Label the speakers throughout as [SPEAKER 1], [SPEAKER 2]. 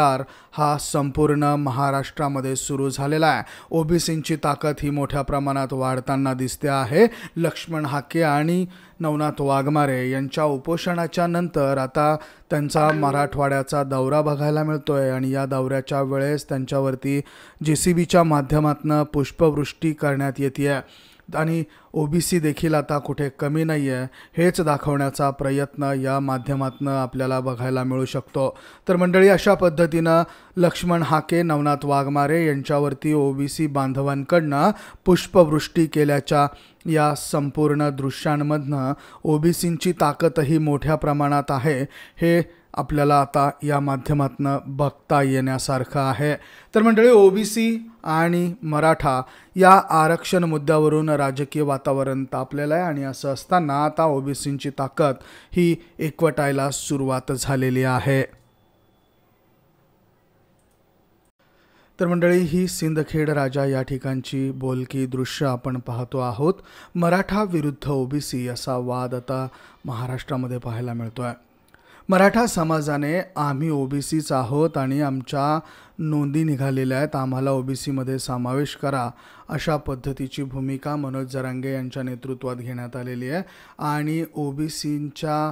[SPEAKER 1] हा संपूर्ण महाराष्ट्रामध्ये सुरू झालेला आहे। ओबीसींची ताकद ही मोठ्या प्रमाणात वाढताना दिसते आहे। लक्ष्मण हाके आणि नवनाथ वाघमारे यांच्या उपोषणाच्या नंतर आता त्यांचा मराठवाड्याचा दौरा बघायला मिळतोय आणि या दौऱ्याच्या वेळेस त्यांच्यावरती जेसीबीच्या माध्यमातून पुष्पवृष्टी करण्यात येते आणि ओबीसी देखील आता कुठे कमी नाही आहे हेच दाखवण्याचा प्रयत्न या माध्यमातून आपल्याला बघायला मिळू शकतो। तर मंडळी, अशा पद्धतीनं लक्ष्मण हाके, नवनाथ वाघमारे यांच्यावरती ओबीसी बांधवांकडनं पुष्पवृष्टी केल्याच्या या संपूर्ण दृश्यांमधनं ओबीसींची ताकदही मोठ्या प्रमाणात आहे हे आपल्याला आता या माध्यमातून बघता येण्यासारखं आहे। तर मंडळी, ओबीसी आणि मराठा या आरक्षण मुद्द्यावरून राजकीय वातावरण तापलेलं आहे आणि असं असताना आता ओबीसींची ताकद ही एकवटायला सुरुवात झालेली आहे। तर मंडळी, ही सिंदखेड राजा या ठिकाणची बोलकी दृश्य आपण पाहतो आहोत। मराठा विरुद्ध ओबीसी असा वाद आता महाराष्ट्रामध्ये पाहायला मिळतोय। मराठा समाजाने आम्ही ओबीसीच आहोत आणि आमच्या नोंदी निघालेल्या आहेत, आम्हाला ओबीसीमध्ये समावेश करा, अशा पद्धतीची भूमिका मनोज जरांगे यांच्या नेतृत्वात घेण्यात आलेली आहे। आणि ओबीसींचं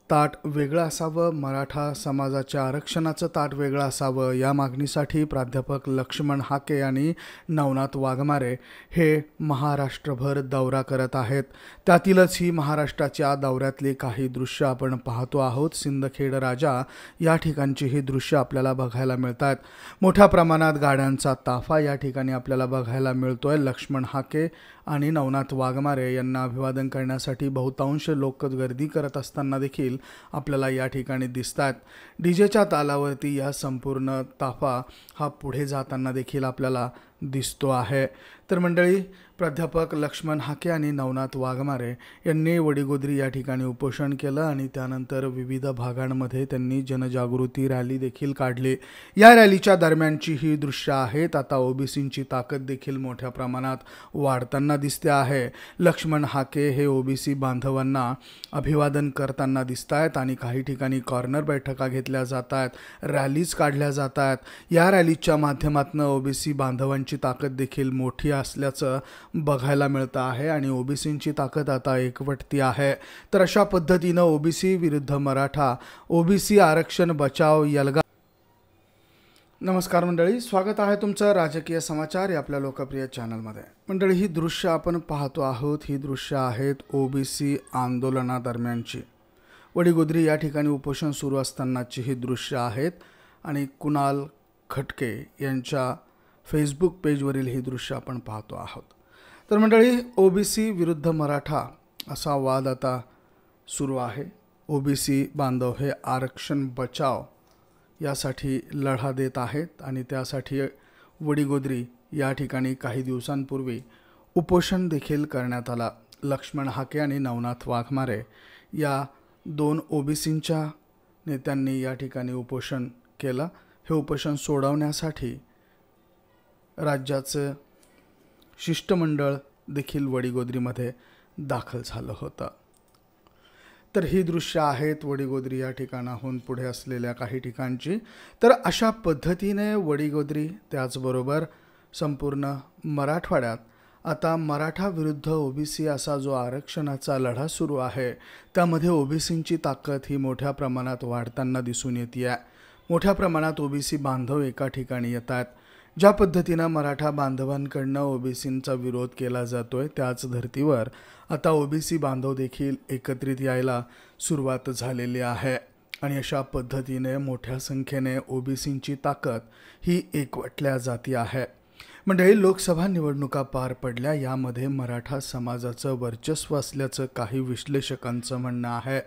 [SPEAKER 1] ताट वेगळं असावं, मराठा समाजाच्या आरक्षणाचं ताट वेगळं असावं या मागणीसाठी प्राध्यापक लक्ष्मण हाके आणि नवनाथ वाघमारे हे महाराष्ट्रभर दौरा करत आहेत। त्यातीलच ही महाराष्ट्राच्या दौऱ्यातली काही दृश्य आपण पाहतो आहोत। सिंदखेड राजा या ठिकाणची ही दृश्य आपल्याला बघायला मिळतात। मोठ्या प्रमाणात गाड्यांचा ताफा या ठिकाणी आपल्याला बघायला मिळतोय। लक्ष्मण हाके आणि नवनाथ वाघमारे यांना अभिवादन करण्यासाठी बहुतांश लोक गर्दी करत असताना देखील आपल्याला या ठिकाणी दिसतात। डीजेच्या तालावरती या संपूर्ण ताफा हा पुढे जाताना देखील आपल्याला दिसतो आहे। तर मंडळी, प्राध्यापक लक्ष्मण हाके आणि नवनाथ वाघमारे यांनी वडीगोद्री या ठिकाणी उपोषण केलं आणि त्यानंतर विविध भागांमध्ये त्यांनी जनजागृती रॅली देखील काढली। या रॅलीच्या दरम्यानची ही दृश्य आहेत। आता ओबीसींची ताकद देखील मोठ्या प्रमाणात वाढताना दिसते आहे। लक्ष्मण हाके हे ओबीसी बांधवांना अभिवादन करताना दिसत आहेत आणि काही ठिकाणी कॉर्नर बैठका घेतल्या जात आहेत, रॅलीज काढल्या जात आहेत। या रॅलीच्या माध्यमातून ओबीसी बांधवांची ताकद देखील मोठी असल्याचं बघायला मिळतं आहे आणि ओबीसींची ताकद आता एकवटती आहे। तर अशा पद्धतीनं ओबीसी विरुद्ध मराठा, ओबीसी आरक्षण बचाव यलगा। नमस्कार मंडळी, स्वागत आहे तुमचं राजकीय समाचार या आपल्या लोकप्रिय चॅनलमध्ये। मंडळी, ही दृश्य आपण पाहतो आहोत, ही दृश्य आहेत ओबीसी आंदोलनादरम्यानची। वडीगोद्री या ठिकाणी उपोषण सुरू असतानाची ही दृश्य आहेत आणि कुणाल खटके यांच्या फेसबुक पेजवरील ही दृश्य आपण पाहतो आहोत। तर मंडळी, ओबीसी विरुद्ध मराठा असा वाद आता सुरू आहे। ओबीसी बांधव हे आरक्षण बचाव यासाठी लढा देत आहेत आणि त्यासाठी वडीगोद्री या ठिकाणी काही दिवसांपूर्वी उपोषण देखील करण्यात आला। लक्ष्मण हाके आणि नवनाथ वाघमारे या दोन ओबीसींच्या नेत्यांनी या ठिकाणी उपोषण केलं। हे उपोषण सोडवण्यासाठी राज्याचं शिष्टमंडळ देखील वडीगोद्रीमध्ये दाखल झालं होतं। तर ही दृश्य आहेत वडीगोद्री या ठिकाणाहून पुढे असलेल्या काही ठिकाणची। तर अशा पद्धतीने वडीगोद्री त्याचबरोबर संपूर्ण मराठवाड्यात आता मराठा विरुद्ध ओबीसी असा जो आरक्षणाचा लढा सुरू आहे त्यामध्ये ओबीसींची ताकद ही मोठ्या प्रमाणात वाढताना दिसून येते आहे। मोठ्या प्रमाणात ओबीसी बांधव एका ठिकाणी येतात। ज्या पद्धतीनं मराठा बांधवांकडनं ओबीसींचा विरोध केला जातोय त्याच धर्तीवर आता ओबीसी बांधव देखील एकत्रित यायला सुरुवात झालेली आहे आणि अशा पद्धतीने मोठ्या संख्येने ओबीसींची ताकद ही एकवटल्या जाती आहे। म्हणजे लोकसभा निवडणुका पार पडल्या, यामध्ये मराठा समाजाचं वर्चस्व असल्याचं काही विश्लेषकांचं म्हणणं आहे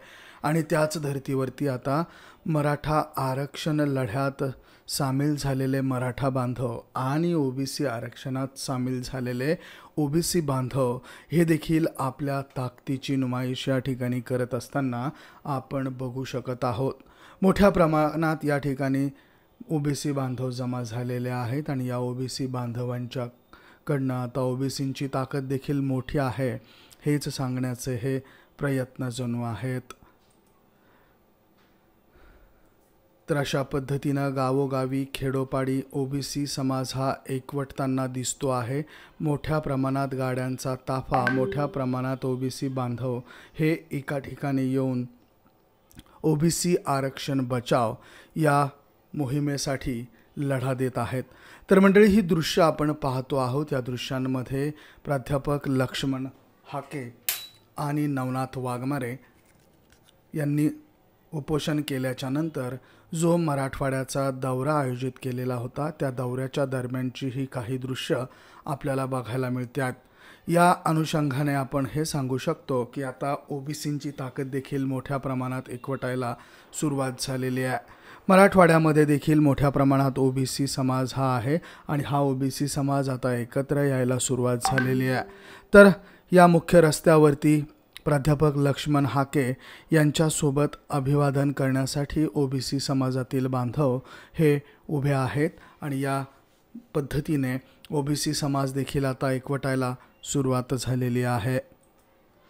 [SPEAKER 1] आणि त्याच धर्तीवरती आता मराठा आरक्षण लढ्यात सामील झालेले मराठा बांधव आणि ओबीसी आरक्षणात सामील झालेले ओबीसी बांधव हे देखील आपल्या ताकदीची नुमाईश या ठिकाणी करत असताना आपण बघू शकत आहोत। मोठ्या प्रमाणात या ठिकाणी ओबीसी बांधव जमा झालेले आहेत आणि या ओबीसी बांधवांच्याकडनं आता ओबीसींची ताकद देखील मोठी आहे हेच सांगण्याचे हे प्रयत्न जणू आहेत। तर अशा पद्धतीनं गावोगावी खेडोपाडी ओबीसी समाज हा एकवटताना दिसतो आहे. मोठ्या प्रमाणात गाड्यांचा ताफा, मोठ्या प्रमाणात ओबीसी बांधव हे एका ठिकाणी येऊन ओबीसी आरक्षण बचाव या मोहिमेसाठी लढा देत आहेत. तर मंडळी, ही दृश्य आपण पाहतो आहोत. या दृश्यांमध्ये प्राध्यापक लक्ष्मण हाके आणि नवनाथ वाघमारे यांनी उपोषण केल्याच्या नंतर जो मराठवाड्याचा दौरा आयोजित केलेला होता, त्या दौऱ्याच्या दरम्यानची ही काही दृश्य आपल्याला बघायला मिळतात. या अनुषंगाने आपण हे सांगू शकतो की आता ओबीसींची ताकद देखील मोठ्या प्रमाणात एकवटायला सुरुवात झालेली आहे. मराठवाड्यामध्ये देखील मोठ्या प्रमाणात ओबीसी समाज हा आहे आणि हा ओबीसी समाज आता एकत्र यायला सुरुवात झालेली आहे. तर या मुख्य रस्त्यावरती प्राध्यापक लक्ष्मण हाके यांच्यासोबत अभिवादन करण्यासाठी ओबीसी समाजातील बांधव हे उभे आहेत आणि या पद्धतीने ओबीसी समाज देखील आता एकवटायला सुरुवात झालेली आहे.